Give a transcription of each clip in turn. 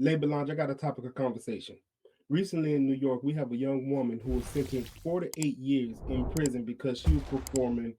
Labor Lounge, I got a topic of conversation. Recently in New York, we have a young woman who was sentenced 4 to 8 years in prison because she was performing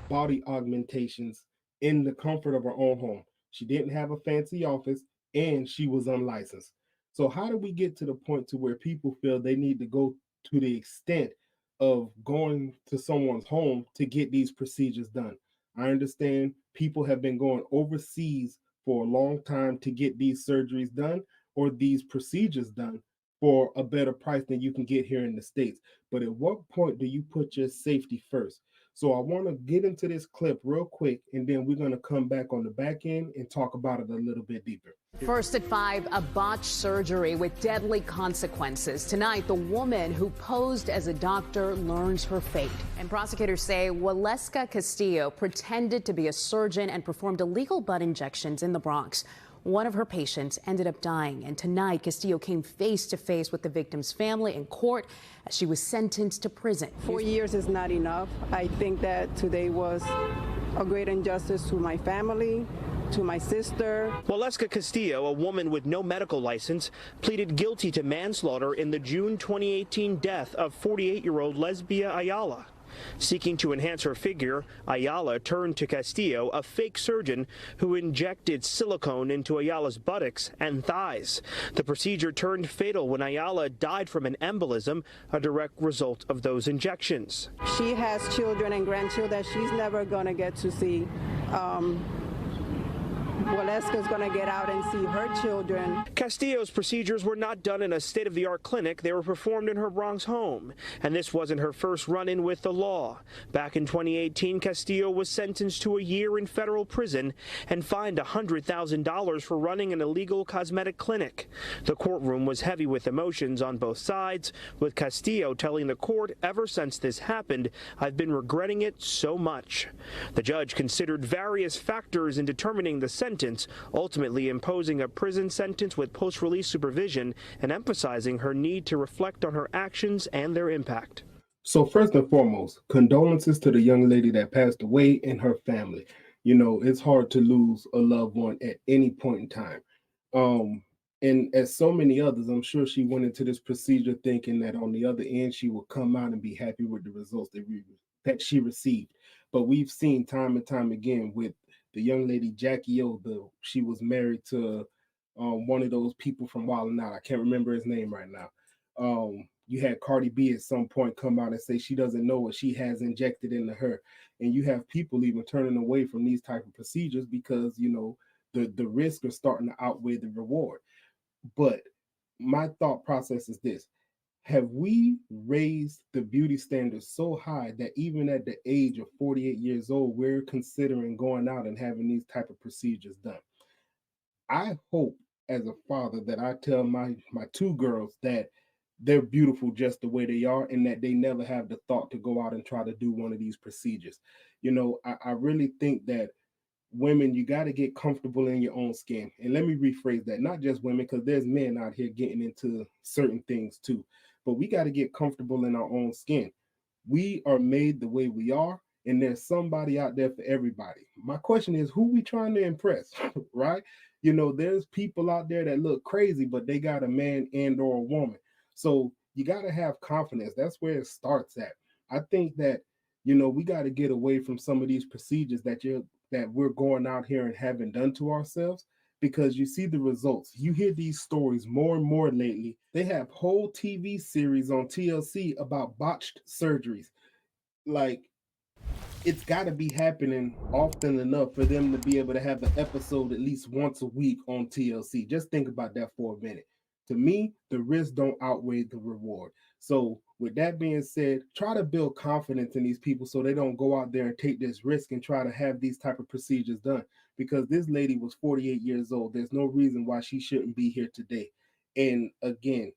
body augmentations in the comfort of her own home. She didn't have a fancy office and she was unlicensed. So how do we get to the point to where people feel they need to go to the extent of going to someone's home to get these procedures done? I understand people have been going overseas for a long time to get these surgeries done or these procedures done for a better price than you can get here in the States. But at what point do you put your safety first? So I want to get into this clip real quick, and then we're going to come back on the back end and talk about it a little bit deeper. First at 5, a botched surgery with deadly consequences. Tonight, the woman who posed as a doctor learns her fate. And prosecutors say Waleska Castillo pretended to be a surgeon and performed illegal butt injections in the Bronx. One of her patients ended up dying, and tonight Castillo came face to face with the victim's family in court as she was sentenced to prison. 4 years is not enough. I think that today was a great injustice to my family, to my sister. Waleska Castillo, a woman with no medical license, pleaded guilty to manslaughter in the June 2018 death of 48-year-old Lesbia Ayala. Seeking to enhance her figure, Ayala turned to Castillo, a fake surgeon who injected silicone into Ayala's buttocks and thighs. The procedure turned fatal when Ayala died from an embolism, a direct result of those injections. She has children and grandchildren she's never going to get to see. Waleska's going to get out and see her children. Castillo's procedures were not done in a state-of-the-art clinic. They were performed in her Bronx home. And this wasn't her first run-in with the law. Back in 2018, Castillo was sentenced to a year in federal prison and fined $100,000 for running an illegal cosmetic clinic. The courtroom was heavy with emotions on both sides, with Castillo telling the court, "Ever since this happened, I've been regretting it so much." The judge considered various factors in determining the sentence, ultimately imposing a prison sentence with post-release supervision and emphasizing her need to reflect on her actions and their impact. So first and foremost, condolences to the young lady that passed away and her family. You know, it's hard to lose a loved one at any point in time. And as so many others, I'm sure she went into this procedure thinking that on the other end she would come out and be happy with the results that she received. But we've seen time and time again with the young lady Jackie O. She was married to one of those people from Wild 'N Out. I can't remember his name right now. You had Cardi B at some point come out and say she doesn't know what she has injected into her, and you have people even turning away from these type of procedures because the risk are starting to outweigh the reward. But my thought process is this: have we raised the beauty standards so high that even at the age of 48 years old, we're considering going out and having these type of procedures done? I hope as a father that I tell my two girls that they're beautiful just the way they are and that they never have the thought to go out and try to do one of these procedures. I really think that women, you got to get comfortable in your own skin. And let me rephrase that, not just women, because there's men out here getting into certain things too. But we got to get comfortable in our own skin. We are made the way we are, and there's somebody out there for everybody. My question is, who we trying to impress, right? There's people out there that look crazy, but they got a man and or a woman. So you got to have confidence. That's where it starts at. I think that, we got to get away from some of these procedures that we're going out here and having done to ourselves, because you see the results. You hear these stories more and more lately. They have whole TV series on TLC about botched surgeries. Like, it's got to be happening often enough for them to be able to have an episode at least once a week on TLC. Just think about that for a minute. To me, the risk don't outweigh the reward. So with that being said, try to build confidence in these people so they don't go out there and take this risk and try to have these type of procedures done. Because this lady was 48 years old. There's no reason why she shouldn't be here today. And again,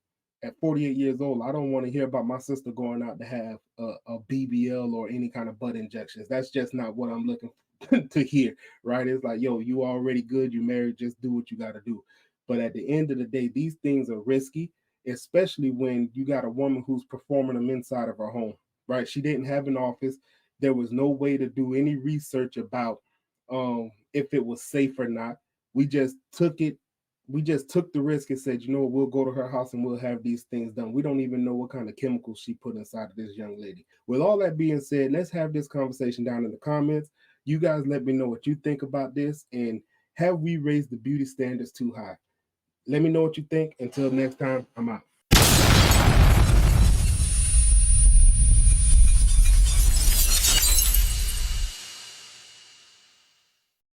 at 48 years old, I don't want to hear about my sister going out to have a BBL or any kind of butt injections. That's just not what I'm looking to hear, right? It's like, yo, you already good, you married, just do what you got to do. But at the end of the day, these things are risky, especially when you got a woman who's performing them inside of her home, right? She didn't have an office. There was no way to do any research about if it was safe or not. We just took it we just took the risk and said, you know what, we'll go to her house and we'll have these things done. We don't even know what kind of chemicals she put inside of this young lady. With all that being said, let's have this conversation down in the comments. You guys let me know what you think about this, and have we raised the beauty standards too high? Let me know what you think. Until next time, I'm out.